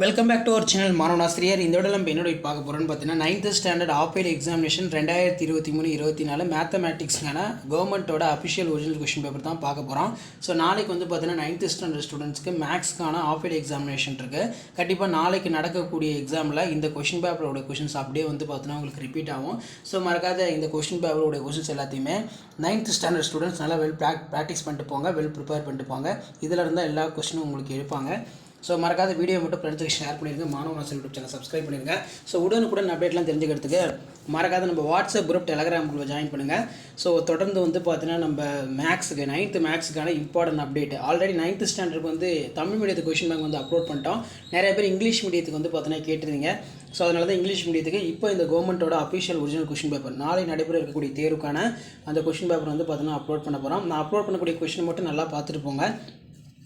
Welcome back to our channel மாணவனாசிரியர். இந்த விட நம்ம என்னோட பார்க்க போகிறோன்னு பார்த்தீங்கன்னா 9th standard of year examination 2023-24 மேத்தமேட்டிக்ஸ்க்கான கவர்மெண்ட்டோட அஃபிஷியல் ஒரிஜினல் கொஷின் பேப்பர் தான் பார்க்க போகிறோம். ஸோ நாளைக்கு வந்து பார்த்தீங்கன்னா 9th ஸ்டாண்டர்ட் ஸ்டூடெண்ட்ஸ்க்கு மேக்ஸ்க்கான ஆஃப் இயர் எக்ஸாமினேஷன் இருக்குது. கண்டிப்பாக நாளைக்கு நடக்கக்கூடிய எக்ஸாமில் இந்த கொஷின் பேப்பரோட கொஷின்ஸ் அப்படியே வந்து பார்த்தீங்கன்னா உங்களுக்கு ரிப்பீட் ஆகும். ஸோ மறக்காத இந்த கொஷின் பேப்பரோட கொஷின்ஸ் எல்லாத்தையுமே 9th ஸ்டாண்டர்ட் ஸ்டூடெண்ட்ஸ் நல்லா ப்ராக்டிஸ் பண்ணிட்டு போங்க, ப்ரிப்பேர் பண்ணிட்டு போங்க. இதில் இருந்தால் எல்லா கொஷினும் உங்களுக்கு எடுப்பாங்க. ஸோ மறக்காத வீடியோ மட்டும் ஃப்ரெண்ட்ஸுக்கு ஷேர் பண்ணிடுங்க. மாணவனாசிரியர் யூடியூப் சேனல் சப்ஸ்கிரைப் பண்ணிடுங்க. ஸோ உடனுக்குடன் அப்டேட்லாம் தெரிஞ்சுக்கிறதுக்கு மறக்காத நம்ம வாட்ஸ்அப் குரூப் டெலகிராம் குரூப்பில் ஜாயின் பண்ணுங்கள். ஸோ தொடர்ந்து வந்து பார்த்தீங்கன்னா நம்ம மேக்ஸுக்கு 9th மேக்ஸுக்கான இம்பார்ட்டன்ட் அப்டேட் ஆல்ரெடி 9th ஸ்டாண்டர்டுக்கு வந்து தமிழ் மீடியத்துக்கு கொஷின் பேங்க் வந்து அப்லோட் பண்ணிட்டோம். நிறைய பேர் இங்கிலீஷ் மீடியத்துக்கு வந்து பார்த்தீங்கன்னா கேட்டிருந்தீங்க. ஸோ அதனால தான் இங்கிலீஷ் மீடியத்துக்கு இப்போ இந்த கவர்மெண்ட்டோட அஃபிஷியல் ஒரிஜினல் கொஷின் பேப்பர் நாளை நடைபெற இருக்கக்கூடிய தேர்வுக்கான அந்த கொஷின் பேப்பர் வந்து பார்த்தீங்கன்னா அப்லோட் பண்ண போகிறோம். நான் அப்லோட் பண்ணக்கூடிய கொஷின் மட்டும் நல்லா பார்த்துட்டு போங்க.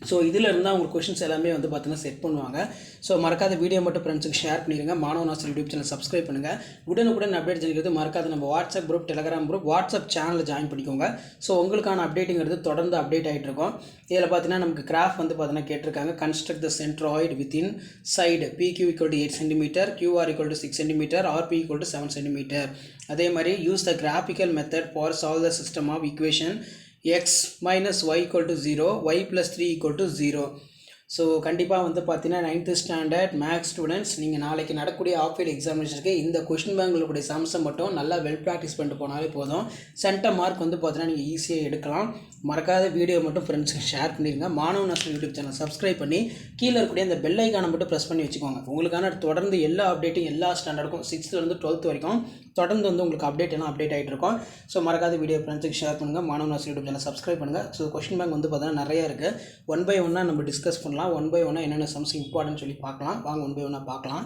ஸோ இதில் இருந்தால் உங்களுக்கு கொஷின்ஸ் எல்லாமே வந்து பார்த்தீங்கன்னா செட் பண்ணுவாங்க. ஸோ மறக்காத வீடியோ மட்டும் ஃப்ரெண்ட்ஸுக்கு ஷேர் பண்ணிடுங்க. மாணவனாசிரியர் யூடியூப் சேனல் சப்ஸ்கிரைப் பண்ணுங்கள். உடனுக்குடன் அப்டேட் தெரிகிறது மறக்காத நம்ம WhatsApp group Telegram group WhatsApp சேனலில் ஜாயின் பண்ணிக்கோங்க. ஸோ உங்களுக்கான அப்டேட்டுங்கிறது தொடர்ந்து அப்டேட் ஆகிட்டு இருக்கும். இதில் பார்த்தீங்கன்னா நமக்கு கிராஃப் வந்து பார்த்தீங்கன்னா கேட்டிருக்காங்க. கன்ஸ்ட்ரக்ட் த centroid within side PQ = 8 cm, QR = 6 cm, RP = 7 cm. அதே மாதிரி use the graphical method for solve the system of equation x minus y = 0, y plus 3 = 0. So கண்டிப்பாக வந்து பார்த்தீங்கன்னா 9th ஸ்டாண்டர்ட் மேக்ஸ் ஸ்டூடெண்ட்ஸ் நீங்கள் நாளைக்கு நடக்கக்கூடிய ஆஃப் இயர் எக்ஸாமினேஷனுக்கு இந்த question பேங்க்களுடைய சம்ஸை மட்டும் நல்லா ப்ராக்டிஸ் பண்ணிட்டு போனாலே போதும். சென்டர் மார்க் வந்து பார்த்தீங்கன்னா நீங்கள் ஈஸியாக எடுக்கலாம். மறக்காத வீடியோ மட்டும் ஃப்ரெண்ட்ஸுக்கு ஷேர் பண்ணிடுங்க. மாணவனாசிரியர் யூடியூப் சேனல் சப்ஸ்கிரைப் பண்ணி கீழே இருக்கக்கூடிய அந்த பெல் ஐக்கானை மட்டும் ப்ரெஸ் பண்ணி வச்சுக்கோங்க. உங்களுக்கான தொடர்ந்து எல்லா அப்டேட்டும் எல்லா ஸ்டாண்டர்டுக்கும் 6th-12th வரைக்கும் தொடர்ந்து வந்து உங்களுக்கு அப்டேட் ஆகிட்டு இருக்கும். ஸோ மறக்காத வீடியோ ஃப்ரெண்ட்ஸுக்கு ஷேர் பண்ணுங்கள். மாணவனாசிரியர் யூடியூப் சேனல் சப்ஸ்கிரைப் பண்ணுங்கள். ஸோ கொஷின் பேங்க் வந்து பார்த்தீங்கன்னா நிறையா இருக்குது. 1 by 1 நம்ம டிஸ்கஸ் பண்ணலாம். 1 by 1 என்னென்ன சம்ஸ் இம்பார்ட்டன்ட் சொல்லி பார்க்கலாம். வாங்க 1 by 1 பார்க்கலாம்.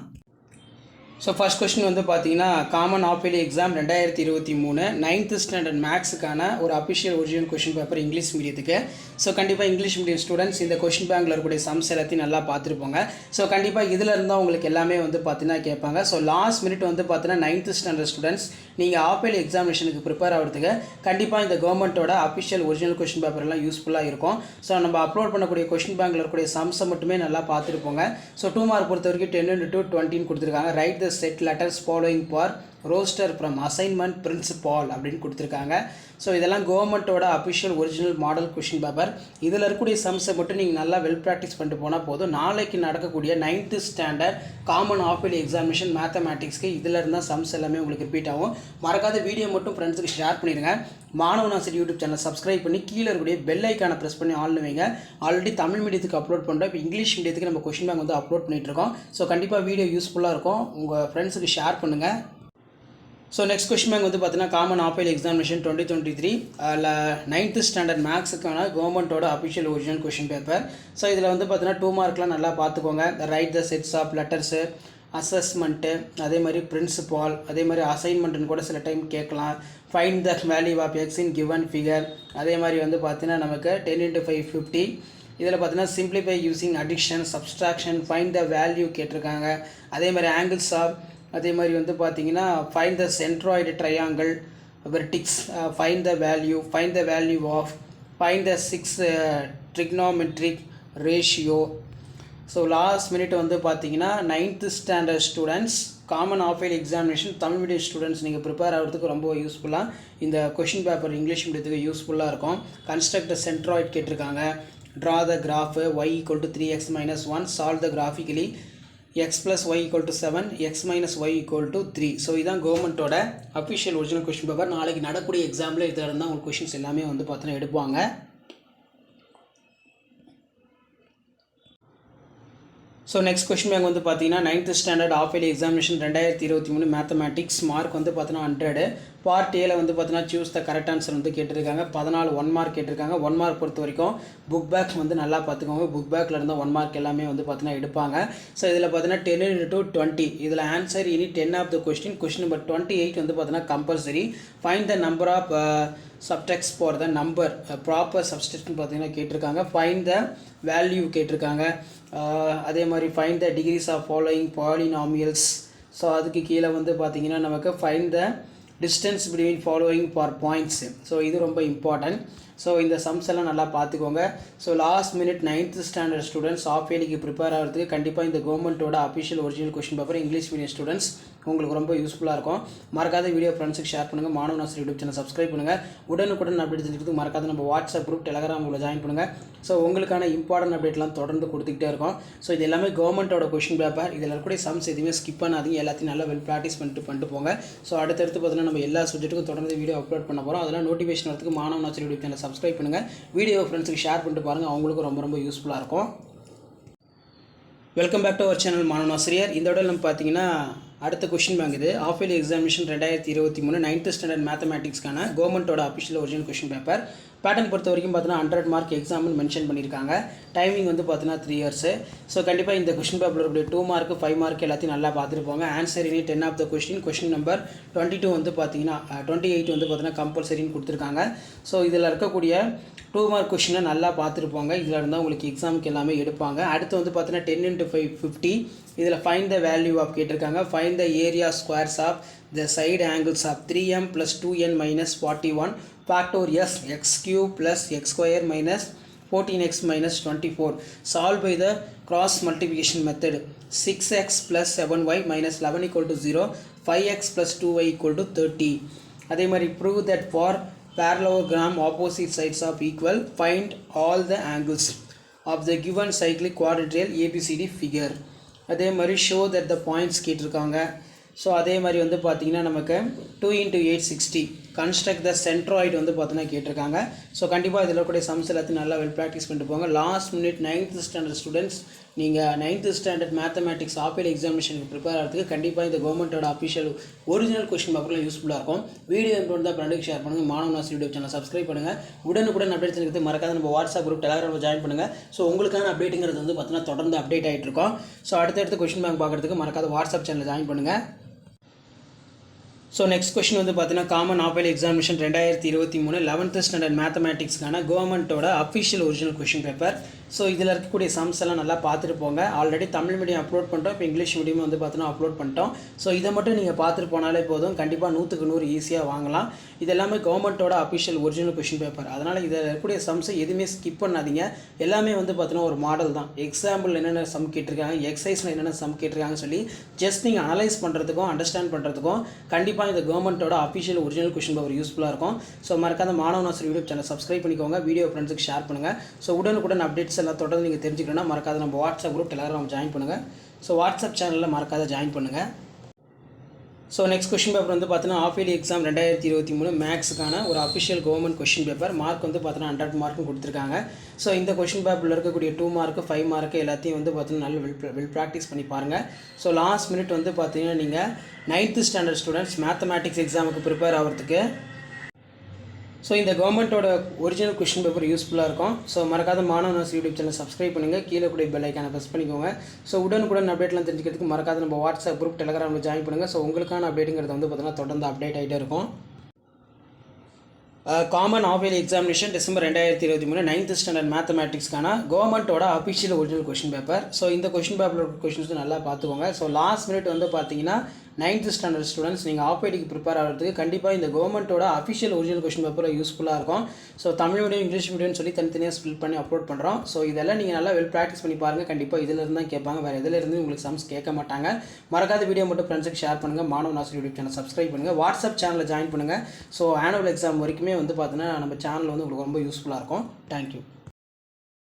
ஸோ ஃபஸ்ட் கொஸ்டின் வந்து பார்த்தீங்கன்னா common of year exam 2023 9th standard மேக்ஸுக்கான ஒரு official original question paper English மீடியத்துக்கு. ஸோ கண்டிப்பாக இங்கிலீஷ் மீடியம் ஸ்டூடெண்ட்ஸ் இந்த கொஷின் பேங்கில் இருக்கக்கூடிய சம்ஸ் எல்லாத்தையும் நல்லா பார்த்துருப்போங்க. ஸோ கண்டிப்பாக இதில் இருந்தால் உங்களுக்கு எல்லாமே வந்து பார்த்தீங்கன்னா கேட்பாங்க. ஸோ லாஸ்ட் மினிட் வந்து பார்த்தீங்கன்னா 9th ஸ்டாண்டர்ட் ஸ்டூடெண்ட்ஸ் நீங்கள் ஆஃப் இயர் எக்ஸாமினேஷனுக்கு ப்ரிப்பேர் ஆகிறதுக்கு கண்டிப்பாக இந்த கவர்மெண்ட்டோட அஃபிஷியல் ஒரிஜினல் கொஷின் பேப்பர் எல்லாம் யூஸ்ஃபுல்லாக இருக்கும். ஸோ நம்ம அப்லோட் பண்ணக்கூடிய கொஷின் பேங்கில் இருக்கக்கூடிய சம்ஸை மட்டுமே நல்லா பார்த்துருப்போங்க. ஸோ 2 மார்க் பொறுத்த வரைக்கும் 10 × 20 right the set letters following for roster from assignment principal அப்படின்னு கொடுத்துருக்காங்க. ஸோ இதெல்லாம் கவர்மெண்ட்டோட official original model question paper. இதில் இருக்கக்கூடிய சம்ஸை மட்டும் நீங்கள் நல்லா ப்ராக்டிஸ் பண்ணிட்டு போனால் போதும். நாளைக்கு நடக்கக்கூடிய 9th standard common of year examination மேத்தமேட்டிக்ஸ்க்கு இதில் இருந்தால் சம்ஸ் எல்லாமே உங்களுக்கு ரிப்பீட் ஆகும். மறக்காத வீடியோ மட்டும் ஃப்ரெண்ட்ஸுக்கு ஷேர் பண்ணிடுங்க. மாணவனாசிரியர் யூடியூப் சேனல் சப்ஸ்கிரைப் பண்ணி கீழே இருக்கக்கூடிய பெல் ஐக்கானை ப்ரெஸ் பண்ணி ஆன் வைங்க. ஆல்ரெடி தமிழ் மீடியத்துக்கு அப்லோட் பண்ணுறோம். இப்போ இங்கிலீஷ் மீடியத்துக்கு நம்ம கொஷின் பேங்க் வந்து அப்லோட் பண்ணிட்டு இருக்கோம். ஸோ கண்டிப்பாக வீடியோ யூஸ்ஃபுல்லாக இருக்கும். உங்கள் ஃப்ரெண்ட்ஸுக்கு ஷேர் பண்ணுங்கள். ஸோ நெக்ஸ்ட் கொஸ்டின் பேங்க் வந்து பார்த்தீங்கன்னா common of year examination 2023 9th standard மேக்ஸுக்கான கவர்மெண்ட்டோட official original question paper. So இதில் வந்து பார்த்தீங்கன்னா 2 மார்க்லாம் நல்லா பார்த்துக்கோங்க. Write the sets of letters, assessment, அதே மாதிரி பிரின்சிபால், அதே மாதிரி அசைன்மெண்ட்டுன்னு கூட சில டைம் கேட்கலாம். Find the value of x in given figure. அதே மாதிரி வந்து பார்த்தீங்கன்னா நமக்கு 10 × 5 50. இதில் பார்த்தீங்கன்னா simplify using addition, subtraction, find the value கேட்டிருக்காங்க. அதே மாதிரி ஆங்கிள்ஸ் ஆஃப், அதே மாதிரி வந்து பார்த்தீங்கன்னா find the centroid triangle, vertex, find the value of, find the 6 trigonometric ratio. So last minute வந்து பார்த்தீங்கன்னா 9th standard students common of year examination Tamil medium students நீங்கள் ப்ரிப்பேர் ஆகிறதுக்கு ரொம்ப யூஸ்ஃபுல்லாக இந்த கொஷின் பேப்பர் இங்கிலீஷ் மீடியத்துக்கு யூஸ்ஃபுல்லாக இருக்கும். கன்ஸ்ட்ரக்ட் த சென்ட்ராய்டு கேட்டிருக்காங்க. Draw the graph y = 3x - 1, solve the graphically x + y = 7, x - y = 3. So இதான் கவர்மெண்ட்டோட அஃபிஷியல் ஒரிஜினல் கொஷின் பேப்பர். நாளைக்கு நடக்கூடிய எக்ஸாமில் இதில் இருந்தால் உங்களுக்கு கொஷின்ஸ் எல்லாமே வந்து பார்த்தீங்கன்னா எடுப்பாங்க. ஸோ நெக்ஸ்ட் கொஷின் பேங்க் வந்து பார்த்தீங்கன்னா 9th standard of year examination 2023 mathematics mark வந்து பார்த்தீங்கன்னா 100. பார்ட் ஏல வந்து பார்த்தீங்கன்னா சூஸ் த கரெக்ட் ஆன்சர் வந்து கேட்டிருக்காங்க. 14 1 மார்க் கேட்டிருக்காங்க. 1 மார்க் பொறுத்த வரைக்கும் புக் பேக் வந்து நல்லா பார்த்துக்கோங்க. புக் பேக்கில் இருந்தால் 1 மார்க் எல்லாமே வந்து பார்த்தீங்கன்னா எடுப்பாங்க. ஸோ இதில் பார்த்தீங்கன்னா 10 × 20 இதில் ஆன்சர் இனி 10 ஆஃப் த கொஸ்டின் நம்பர் 28 வந்து பார்த்தீங்கன்னா compulsory. Find the number of subsets for the number proper substitution பார்த்தீங்கன்னா கேட்டிருக்காங்க. ஃபைண்ட் த வேல்யூ கேட்டிருக்காங்க. அதே மாதிரி find the degrees of following polynomials. So அதுக்கு கீழே வந்து பார்த்தீங்கன்னா நமக்கு find the distance between following four points. So இது ரொம்ப இம்பார்ட்டன்ட். ஸோ இந்த சம்ஸ் எல்லாம் நல்லா பார்த்துக்கோங்க. So last minute 9th standard students half இயர்லிக்கு ப்ரிப்பேர் ஆகிறதுக்கு கண்டிப்பாக இந்த கவர்மெண்ட்டோட official original question paper English medium students உங்களுக்கு ரொம்ப யூஸ்ஃபுல்லாக இருக்கும். மறக்காத வீடியோ ஃப்ரெண்ட்ஸுக்கு ஷேர் பண்ணுங்கள். மாணவன் ஆசிரியர் யூடியூப் சேனல் சப்ஸ்கிரைப் பண்ணுங்கள். உடனுக்குடன் அப்டேட் தெரிஞ்சுக்கிறதுக்கு மறக்காத நம்ம வாட்ஸ்அப் குரூப் டெலகிராம் உள்ள ஜாயின் பண்ணுங்கள். ஸோ உங்களுக்கான இம்பார்ட்டன்ட் அப்டேட்லாம் தொடர்ந்து கொடுத்துக்கிட்டே இருக்கும். ஸோ இது எல்லாமே கவர்மெண்ட்டோட கொஸ்டின் பேப்பர். இதில் இருக்கக்கூடிய சம்ஸ் எதுவுமே ஸ்கிப் பண்ணாதீங்க. எல்லாத்தையும் நல்லா வெல் ப்ராக்டிஸ் பண்ணிட்டு போங்க. ஸோ அடுத்தடுத்து பார்த்தீங்கன்னா நம்ம எல்லா சப்ஜெக்ட்டுக்கும் தொடர்ந்து வீடியோ அப்லோட் பண்ண போகிறோம். அதெல்லாம் நோட்டிஃபிகேஷன் வரதுக்கு Maanavan Aasiriyar YouTube channel subscribe பண்ணுங்கள். வீடியோ ஃப்ரெண்ட்ஸுக்கு ஷேர் பண்ணிட்டு பாருங்கள். அவங்களுக்கும் ரொம்ப யூஸ்ஃபுல்லாக இருக்கும். Welcome back to our channel Maanavan Aasiriyar. இந்த விட நம்ம பார்த்தீங்கன்னா அடுத்த கொஸ்டின் பேங்க் இது half yearly examination 2023 9th standard மேத்தமேட்டிக்ஸ்க்கான கவர்மெண்ட்டோட official original question paper. Pattern பொறுத்த வரைக்கும் பார்த்தீங்கன்னா 100 மார்க் எக்ஸாம்னு மென்ஷன் பண்ணியிருக்காங்க. டைமிங் வந்து பார்த்தீங்கன்னா 3 years. ஸோ கண்டிப்பாக இந்த கொஸ்டின் பேப்பர் இருக்கக்கூடிய 2 மார்க் 5 மார்க் எல்லாத்தையும் நல்லா பார்த்துருப்போங்க. ஆன்சர் இனி 10 ஆஃப் த கொஸ்டின் நம்பர் 22 வந்து பார்த்தீங்கன்னா 28 வந்து பார்த்தீங்கன்னா கம்பல்சரின்னு கொடுத்துருக்காங்க. ஸோ இதில் இருக்கக்கூடிய 2 மார்க் கொஸ்டினை நல்லா பார்த்துருப்பாங்க. இதில் இருந்தால் உங்களுக்கு எக்ஸாமுக்கு எல்லாமே எடுப்பாங்க. அடுத்து வந்து பார்த்தீங்கன்னா 10 × 5 50. இதில் ஃபைண்ட் த வேல்யூ ஆஃப் கேட்டிருக்காங்க. Find the area squares of the side angles of 3m + 2n - 41 factorial x cube plus x square minus 14x minus 24. Solve by the cross multiplication method. 6x plus 7y minus 11 = 0. 5x plus 2y = 30. அதே மாதிரி prove that for parallelogram opposite sides of equal, find all the angles of the given cyclic quadrilateral ABCD figure. அதே மாதிரி show that the points கேட்டிருக்காங்க. So அதே மாதிரி வந்து பார்த்தீங்கன்னா நமக்கு 2 × 8 60 கன்ஸ்ட்ரக்ட் த சென்ட்ராய்டு வந்து பார்த்தீங்கன்னா கேட்டிருக்காங்க. ஸோ கண்டிப்பாக இதில் கூட சம்ஸ் எல்லாத்தையும் நல்லா வெல் ப்ராக்டிஸ் பண்ணிட்டு போங்க. Last minute 9th standard students நீங்கள் 9th standard mathematics half yearly எக்ஸாமினேஷனுக்கு ப்ரிப்பேர் ஆகிறதுக்கு கண்டிப்பாக இந்த கவர்மெண்ட்டோட அஃபிஷியல் ஒரிஜினல் கொஸ்டின் பேப்பர்லாம் யூஸ்ஃபுல்லாக இருக்கும். வீடியோ இம்ப்ரூவ் தான் ஃப்ரெண்டுக்கு ஷேர் பண்ணுங்கள். மாணவன் ஆசிரியர் யூடியூப் சேனல் சப்ஸ்கிரைப் பண்ணுங்கள். உடனுக்குடன் அப்டேட் தெரிஞ்சுக்கிறது மறக்காத நம்ம வாட்ஸ்அப் குரூப் டெலகிராமில் ஜாயின் பண்ணுங்கள். ஸோ உங்களுக்கான அப்டேட்டுங்கிறது வந்து பார்த்தீங்கன்னா தொடர்ந்து அப்டேட் ஆகிட்டு இருக்கோம். ஸோ அடுத்தடுத்து கொஸ்டின் பேங்க் பார்க்குறதுக்கு மறக்காத வாட்ஸ்அப் சேனல் ஜாயின் பண்ணுங்கள். ஸோ நெக்ஸ்ட் கொஸ்டின் வந்து பார்த்தீங்கன்னா common half yearly examination 2023 11th standard மேத்தமேட்டிக்ஸ்க்கான கவர்மெண்ட்டோட official original question paper. So இதில் இருக்கக்கூடிய சம்ஸ் எல்லாம் நல்லா பார்த்துட்டு போங்க. ஆல்ரெடி தமிழ் மீடியம் அப்லோட் பண்ணிட்டோம். இப்போ இங்கிலீஷ் மீடியம் வந்து பார்த்தீங்கன்னா அப்லோட் பண்ணிட்டோம். ஸோ இதை மட்டும் நீங்கள் பார்த்துட்டு போனாலே போதும். கண்டிப்பாக 100க்கு 100 ஈஸியாக வாங்கலாம். இது எல்லாமே கவர்மெண்ட்டோட அஃபிஷியல் ஒரிஜினல் கொஸ்டின் பேப்பர். அதனால் இதில் இருக்கக்கூடிய சம்ஸை எதுவுமே ஸ்கிப் பண்ணாதீங்க. எல்லாமே வந்து பார்த்தீங்கன்னா ஒரு மாடல் தான். எக்ஸாம்பிள் என்னென்ன சம் கேட்டிருக்காங்க, எக்ஸசைஸில் என்னென்ன சம் கேட்டிருக்காங்கன்னு சொல்லி ஜஸ்ட் நீங்கள் அனலைஸ் பண்ணுறதுக்கும் அண்டர்ஸ்டாண்ட் பண்ணுறதுக்கும் கண்டிப்பாக இந்த கவர்மெண்ட்டோட அஃபிஷியல் ஒரிஜினல் கொஸ்டின் பேப்பர் யூஸ்ஃபுல்லாக இருக்கும். ஸோ மறக்காத மாணவன் ஆசிரியர் யூடியூப் சேனல் சப்ஸ்கிரைப் பண்ணிக்கோங்க. வீடியோ ஃப்ரெண்ட்ஸுக்கு ஷேர் பண்ணுங்கள். ஸோ உடனுக்குடன் அப்டேட்ஸ் எல்லாம் தொடர்ந்து நீங்கள் தெரிஞ்சுக்கணும்னா மறக்காத நம்ம வாட்ஸ்அப் குரூப் டெலகிராம் ஜாயின் பண்ணுங்கள். ஸோ வாட்ஸ்அப் சேனலில் மறக்காத ஜாயின் பண்ணுங்கள். ஸோ நெக்ஸ்ட் கொஸ்டின் பேப்பர் வந்து பார்த்தீங்கன்னா ஆஃப் இயர்லி எக்ஸாம் 2023 மேக்ஸுக்கான ஒரு official government question paper. Mark வந்து பார்த்தீங்கன்னா 100 மார்க்கும் கொடுத்துருக்காங்க. ஸோ இந்த கொஸ்டின் பேப்பரில் இருக்கக்கூடிய 2 மார்க்கு 5 மார்க்கு எல்லாத்தையும் வந்து பார்த்தீங்கன்னா நல்ல வெல் ப்ராக்டிஸ் பண்ணி பாருங்கள். ஸோ லாஸ்ட் மினிட் வந்து பார்த்தீங்கன்னா நீங்கள் 9th ஸ்டாண்டர்ட் ஸ்டூடெண்ட்ஸ் மேத்தமேட்டிக்ஸ் எக்ஸாமுக்கு ப்ரிப்பேர் ஆகிறதுக்கு ஸோ இந்த கவர்மெண்ட்டோட ஒரிஜினல் கொஸ்டின் பேப்பர் யூஸ்ஃபுல்லாக இருக்கும். ஸோ மறக்காத மாணவன் ஆசிரியர் யூடியூப் சேனல் சப்ஸ்கிரைப் பண்ணுங்கள். கீழே கூட பெல் ஐக்கானை ப்ரெஸ் பண்ணிக்கோங்க. ஸோ உடனுக்குடன் அப்டேட்லாம் தெரிஞ்சுக்கிறதுக்கு மறக்காத நம்ம வாட்ஸ்அப் குரூப் டெலகிராமில் ஜாயின் பண்ணுங்கள். ஸோ உங்களுக்கான அப்டேட்டுங்கிறது வந்து பார்த்தீங்கன்னா தொடர்ந்து அப்டேட் ஆகிட்டே இருக்கும். Common half yearly examination December 2023 9th standard மேத்தமேட்டிக்ஸ்க்கான கவர்மெண்ட்டோட official original question paper. So இந்த கொஸ்டின் பேப்பரோட கொஸ்டின்ஸ் நல்லா பார்த்துக்கோங்க. ஸோ லாஸ்ட் மினிட் வந்து பார்த்தீங்கன்னா 9th ஸ்டாண்டர்ட் ஸ்டூடெண்ட்ஸ் நீங்கள் ஆஃப் இயர்லிக்கு ப்ரிப்பேர் ஆகிறதுக்கு கண்டிப்பாக இந்த கவர்மெண்ட்டோட அஃபிஷியல் ஒரிஜினல் கொஸ்டின் பேப்பர் யூஸ்ஃபுல்லாக இருக்கும். ஸோ தமிழ் மீடியம் இங்கிலீஷ் மீடியம்னு சொல்லி தனித்தனியாக ஸ்பில் பண்ணி அப்லோட் பண்ணுறோம். ஸோ இதெல்லாம் நீங்கள் நல்லா வெல் ப்ராக்டிஸ் பண்ணி பாருங்கள். கண்டிப்பாக இதில் இருந்து தான் கேட்பாங்க. வேறு இதில் இருந்து உங்களுக்கு சம்ஸ் கேட்க மாட்டாங்க. மறக்காத வீடியோ மட்டும் ஃப்ரெண்ட்ஸுக்கு ஷேர் பண்ணுங்கள். மாணவன் ஆசிரியர் யூடியூப் சேனல் சப்ஸ்கிரைப் பண்ணுங்கள். வாட்ஸ்அப் சேனலில் ஜாயின் பண்ணுங்கள். ஸோ ஆனுவல் எக்ஸாம் வரைக்குமே வந்து பார்த்தீங்கன்னா நம்ம சேனல் வந்து உங்களுக்கு ரொம்ப யூஸ்ஃபுல்லாக இருக்கும். தேங்க்யூ.